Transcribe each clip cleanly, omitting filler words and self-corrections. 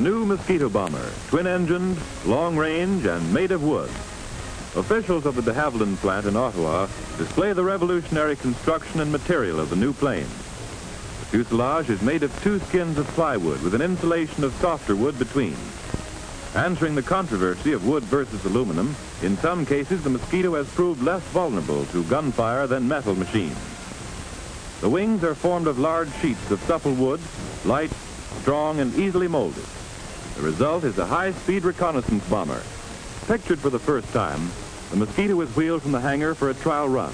The new Mosquito bomber, twin-engined, long-range, and made of wood. Officials of the de Havilland plant in Ottawa display the revolutionary construction and material of the new plane. The fuselage is made of 2 skins of plywood with an insulation of softer wood between. Answering the controversy of wood versus aluminum, in some cases the Mosquito has proved less vulnerable to gunfire than metal machines. The wings are formed of large sheets of supple wood, light, strong, and easily molded. The result is a high-speed reconnaissance bomber. Pictured for the first time, the Mosquito is wheeled from the hangar for a trial run.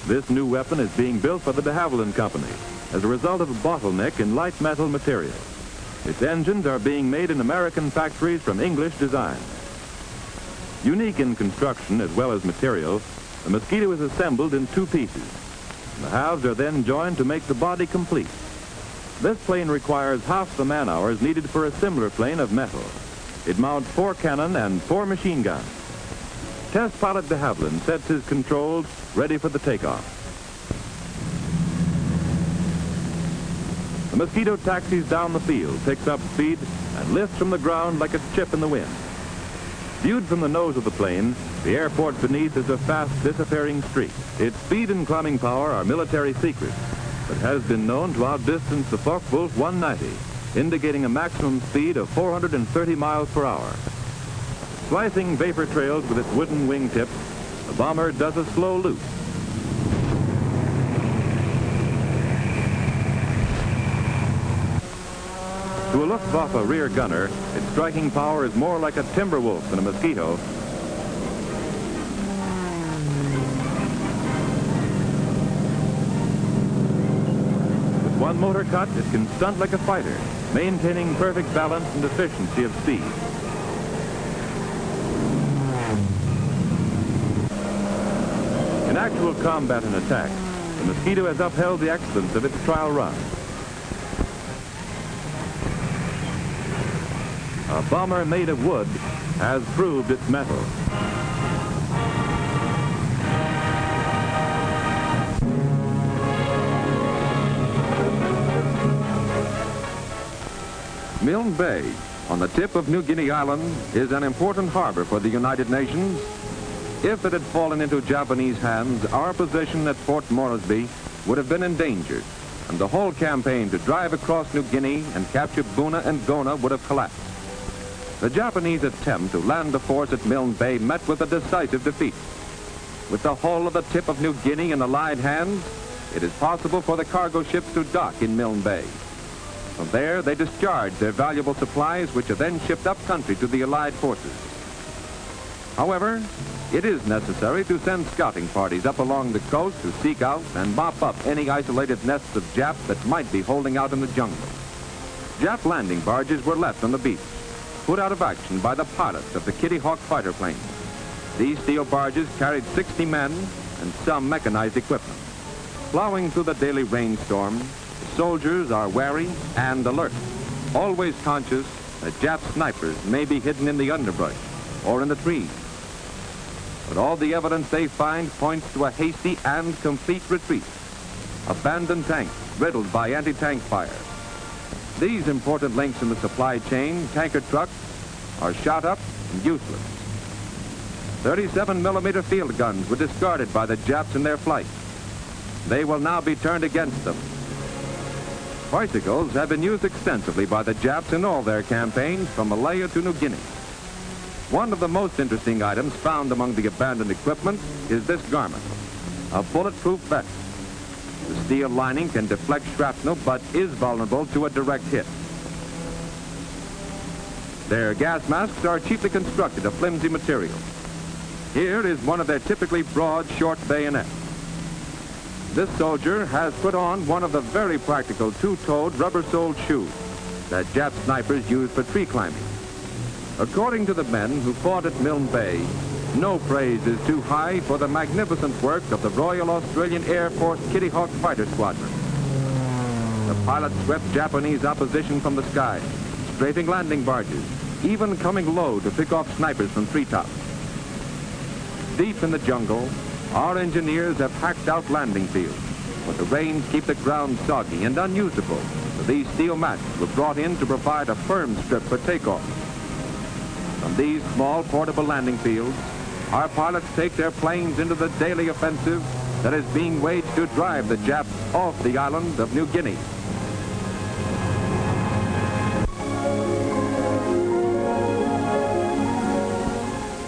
This new weapon is being built by the de Havilland Company as a result of a bottleneck in light metal material. Its engines are being made in American factories from English design. Unique in construction as well as material, the Mosquito is assembled in 2 pieces. The halves are then joined to make the body complete. This plane requires half the man-hours needed for a similar plane of metal. It mounts 4 cannon and 4 machine guns. Test pilot de Havilland sets his controls ready for the takeoff. The Mosquito taxis down the field, picks up speed, and lifts from the ground like a chip in the wind. Viewed from the nose of the plane, the airport beneath is a fast disappearing streak. Its speed and climbing power are military secrets, but has been known to outdistance the Focke-Wulf 190, indicating a maximum speed of 430 miles per hour. Slicing vapor trails with its wooden wingtips, the bomber does a slow loop. To a Luftwaffe rear gunner, its striking power is more like a Timberwolf than a Mosquito. One motor cut, it can stunt like a fighter, maintaining perfect balance and efficiency of speed. In actual combat and attack, the Mosquito has upheld the excellence of its trial run. A bomber made of wood has proved its mettle. Milne Bay, on the tip of New Guinea Island, is an important harbor for the United Nations. If it had fallen into Japanese hands, our position at Fort Moresby would have been endangered, and the whole campaign to drive across New Guinea and capture Buna and Gona would have collapsed. The Japanese attempt to land the force at Milne Bay met with a decisive defeat. With the whole of the tip of New Guinea in Allied hands, it is possible for the cargo ships to dock in Milne Bay. From there, they discharge their valuable supplies, which are then shipped up country to the Allied forces. However, it is necessary to send scouting parties up along the coast to seek out and mop up any isolated nests of Japs that might be holding out in the jungle. Jap landing barges were left on the beach, put out of action by the pilots of the Kitty Hawk fighter planes. These steel barges carried 60 men and some mechanized equipment. Plowing through the daily rainstorm, soldiers are wary and alert, always conscious that Jap snipers may be hidden in the underbrush or in the trees. But all the evidence they find points to a hasty and complete retreat. Abandoned tanks riddled by anti-tank fire. These important links in the supply chain, tanker trucks, are shot up and useless. 37mm field guns were discarded by the Japs in their flight. They will now be turned against them. Bicycles have been used extensively by the Japs in all their campaigns from Malaya to New Guinea. One of the most interesting items found among the abandoned equipment is this garment, a bulletproof vest. The steel lining can deflect shrapnel but is vulnerable to a direct hit. Their gas masks are cheaply constructed of flimsy material. Here is one of their typically broad, short bayonets. This soldier has put on one of the very practical 2-toed rubber-soled shoes that Jap snipers use for tree climbing. According to the men who fought at Milne Bay, no praise is too high for the magnificent work of the Royal Australian Air Force Kitty Hawk Fighter Squadron. The pilots swept Japanese opposition from the sky, strafing landing barges, even coming low to pick off snipers from treetops. Deep in the jungle, our engineers have hacked out landing fields, but the rains keep the ground soggy and unusable. The these steel mats were brought in to provide a firm strip for takeoff. From these small portable landing fields, our pilots take their planes into the daily offensive that is being waged to drive the Japs off the island of New Guinea.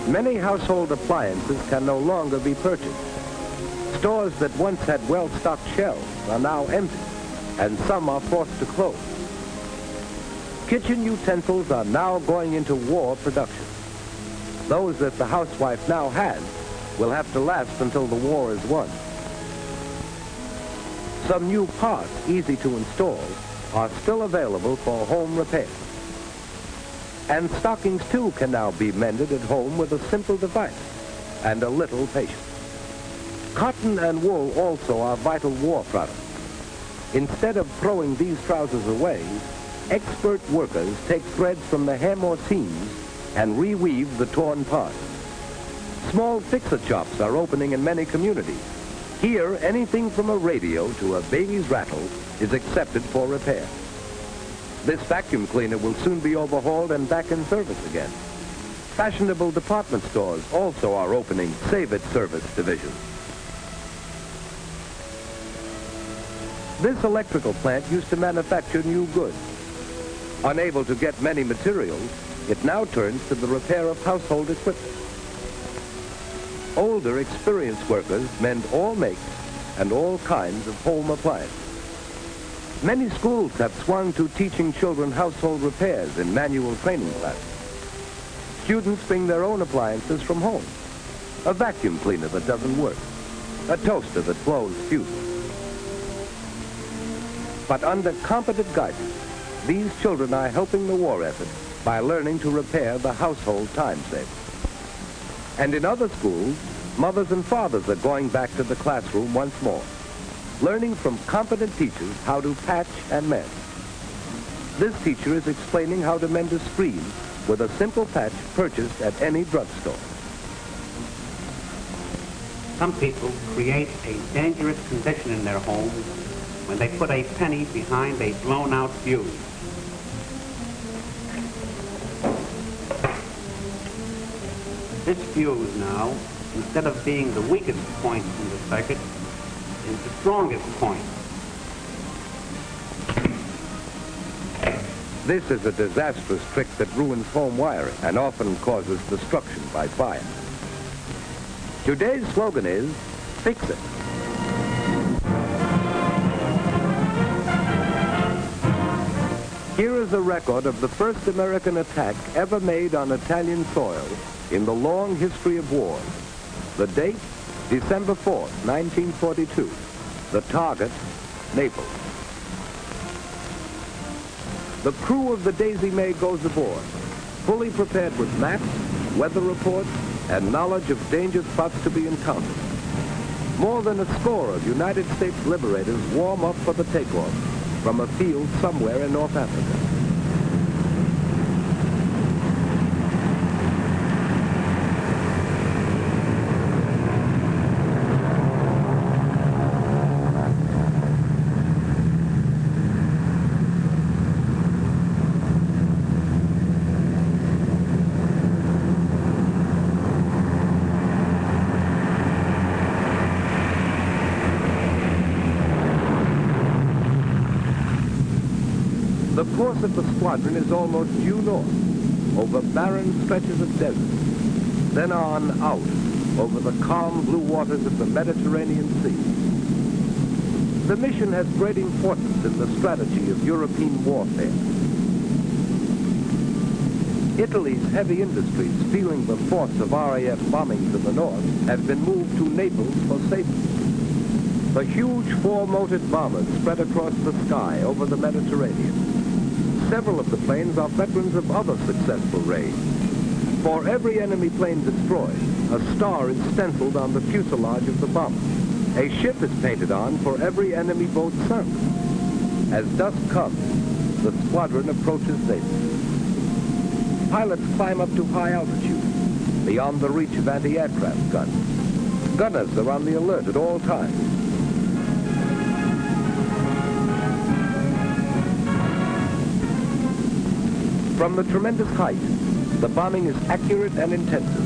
Many household appliances can no longer be purchased. Stores that once had well-stocked shelves are now empty, and some are forced to close. Kitchen utensils are now going into war production. Those that the housewife now has will have to last until the war is won. Some new parts, easy to install, are still available for home repair. And stockings, too, can now be mended at home with a simple device and a little patience. Cotton and wool also are vital war products. Instead of throwing these trousers away, expert workers take threads from the hem or seams and reweave the torn parts. Small fixer shops are opening in many communities. Here, anything from a radio to a baby's rattle is accepted for repair. This vacuum cleaner will soon be overhauled and back in service again. Fashionable department stores also are opening Save-It service divisions. This electrical plant used to manufacture new goods. Unable to get many materials, it now turns to the repair of household equipment. Older, experienced workers mend all makes and all kinds of home appliances. Many schools have swung to teaching children household repairs in manual training classes. Students bring their own appliances from home. A vacuum cleaner that doesn't work. A toaster that blows fuses. But under competent guidance, these children are helping the war effort by learning to repair the household time saver. And in other schools, mothers and fathers are going back to the classroom once more, learning from competent teachers how to patch and mend. This teacher is explaining how to mend a screen with a simple patch purchased at any drugstore. Some people create a dangerous condition in their homes when they put a penny behind a blown-out fuse. This fuse now, instead of being the weakest point in the circuit, is the strongest point. This is a disastrous trick that ruins home wiring and often causes destruction by fire. Today's slogan is, fix it. Here is a record of the first American attack ever made on Italian soil in the long history of wars. The date, December 4th, 1942. The target, Naples. The crew of the Daisy May goes aboard, fully prepared with maps, weather reports, and knowledge of danger spots to be encountered. More than a score of United States liberators warm up for the takeoff from a field somewhere in North Africa. The course of the squadron is almost due north, over barren stretches of desert, then on out over the calm blue waters of the Mediterranean Sea. The mission has great importance in the strategy of European warfare. Italy's heavy industries, feeling the force of RAF bombings in the north, have been moved to Naples for safety. The huge four-motored bombers spread across the sky over the Mediterranean. Several of the planes are veterans of other successful raids. For every enemy plane destroyed, a star is stenciled on the fuselage of the bomber. A ship is painted on for every enemy boat sunk. As dusk comes, the squadron approaches Naples. Pilots climb up to high altitude, beyond the reach of anti-aircraft guns. Gunners are on the alert at all times. From the tremendous height, the bombing is accurate and intensive.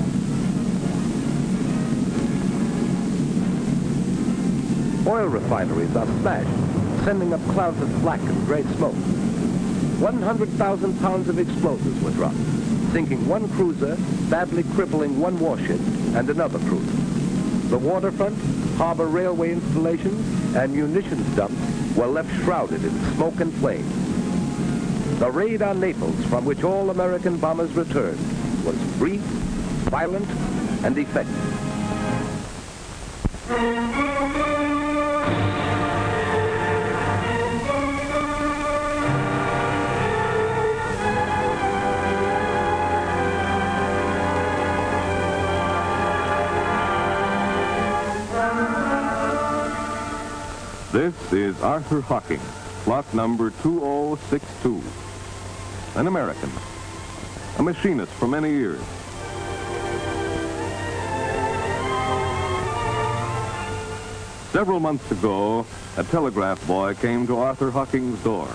Oil refineries are smashed, sending up clouds of black and gray smoke. 100,000 pounds of explosives were dropped, sinking one cruiser, badly crippling one warship and another cruiser. The waterfront, harbor railway installations, and munitions dumps were left shrouded in smoke and flame. The raid on Naples, from which all American bombers returned, was brief, violent, and effective. This is Arthur Hocking, plot number 2062. An American, a machinist for many years. Several months ago, a telegraph boy came to Arthur Hocking's door.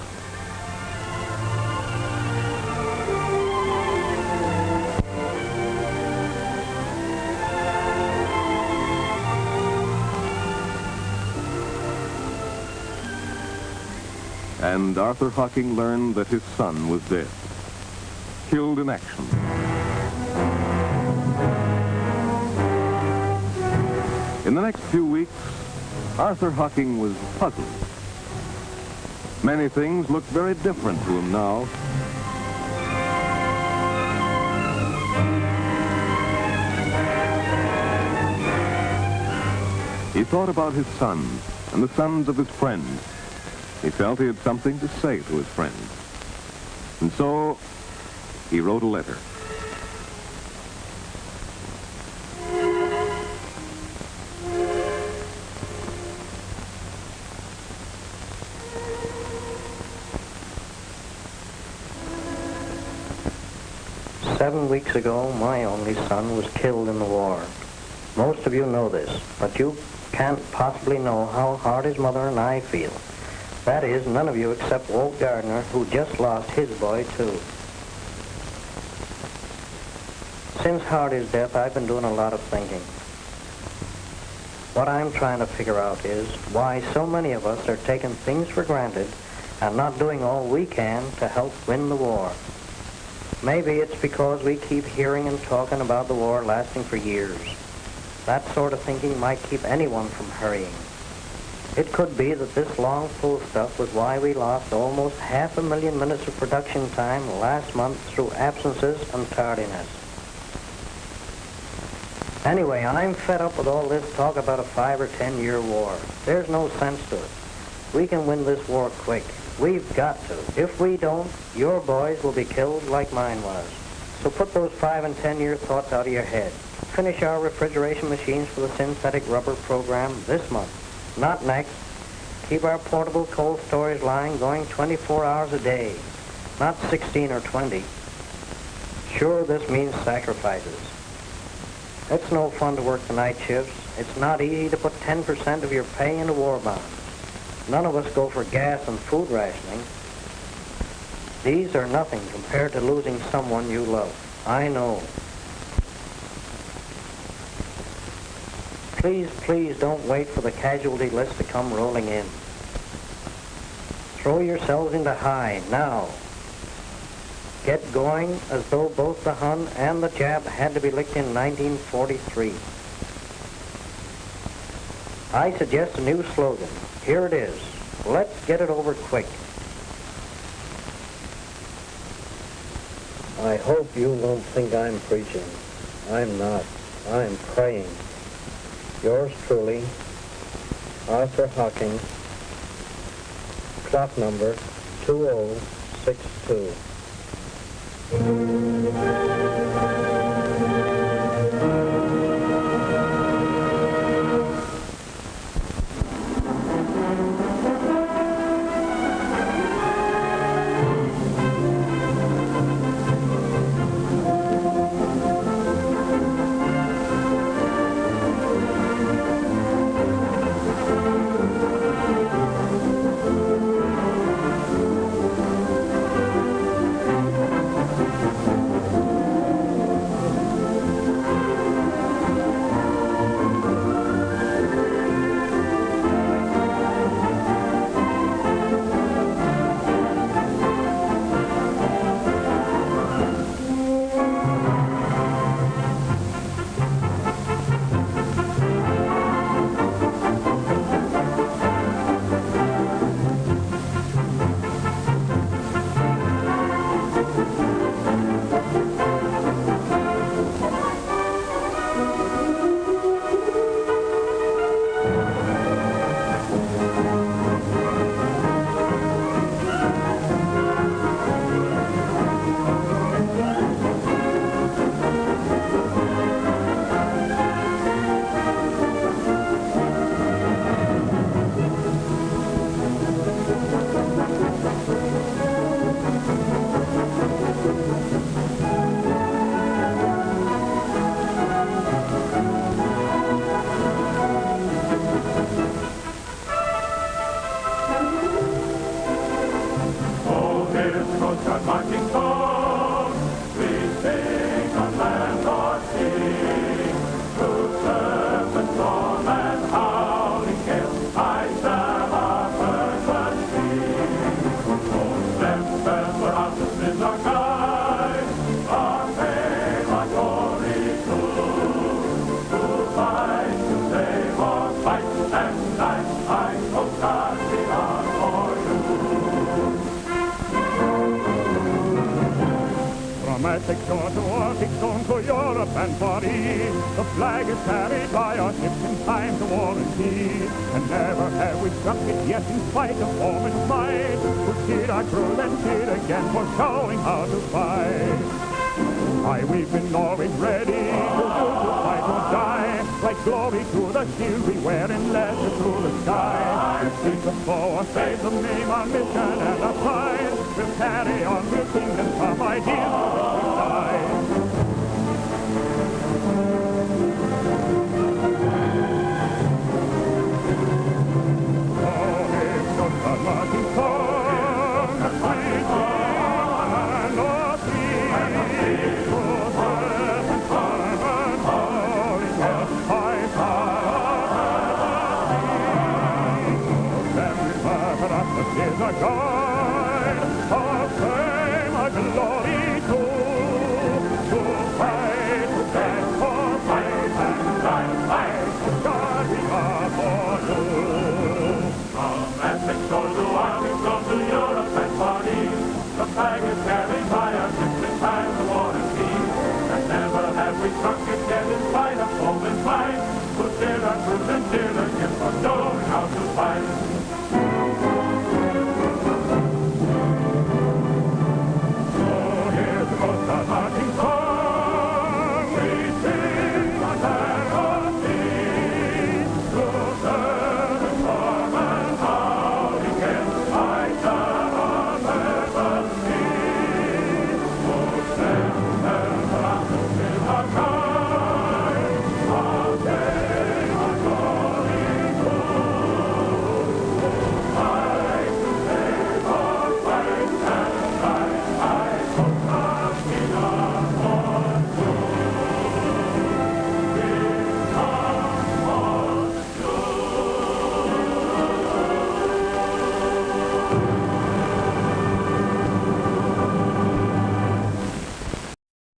And Arthur Hocking learned that his son was dead, killed in action. In the next few weeks, Arthur Hocking was puzzled. Many things looked very different to him now. He thought about his son and the sons of his friends. He felt he had something to say to his friends. And so, he wrote a letter. "7 weeks ago, my only son was killed in the war. Most of you know this, but you can't possibly know how hard his mother and I feel. That is, none of you except Walt Gardner, who just lost his boy, too. Since Hardy's death, I've been doing a lot of thinking. What I'm trying to figure out is why so many of us are taking things for granted and not doing all we can to help win the war. Maybe it's because we keep hearing and talking about the war lasting for years. That sort of thinking might keep anyone from hurrying. It could be that this long pull stuff was why we lost almost 500,000 minutes of production time last month through absences and tardiness. Anyway, I'm fed up with all this talk about a 5 or 10 year war. There's no sense to it. We can win this war quick. We've got to. If we don't, your boys will be killed like mine was. So put those 5 and 10 year thoughts out of your head. Finish our refrigeration machines for the synthetic rubber program this month. Not next. Keep our portable cold storage line going 24 hours a day, not 16 or 20. Sure, this means sacrifices. It's no fun to work the night shifts. It's not easy to put 10% of your pay into war bonds. None of us go for gas and food rationing. These are nothing compared to losing someone you love. I know. Please, please don't wait for the casualty list to come rolling in. Throw yourselves into high now. Get going as though both the Hun and the Jap had to be licked in 1943. I suggest a new slogan. Here it is. Let's get it over quick. I hope you won't think I'm preaching. I'm not. I'm praying. Yours truly, Arthur Hocking, plot number 2062. shore to war, keeps going to Europe and Far East. The flag is carried by our ships in times of war and peace. And never have we struck it yet in spite of foeman's might. We cheered our crew and cheered again for showing how to fight. Aye, we've been always ready to fight or die. Like glory to the shield we wear and letter through the sky. We'll seize the foe or save the name, our mission and our pride. We'll carry on, we'll kingdom come, ideals till we die.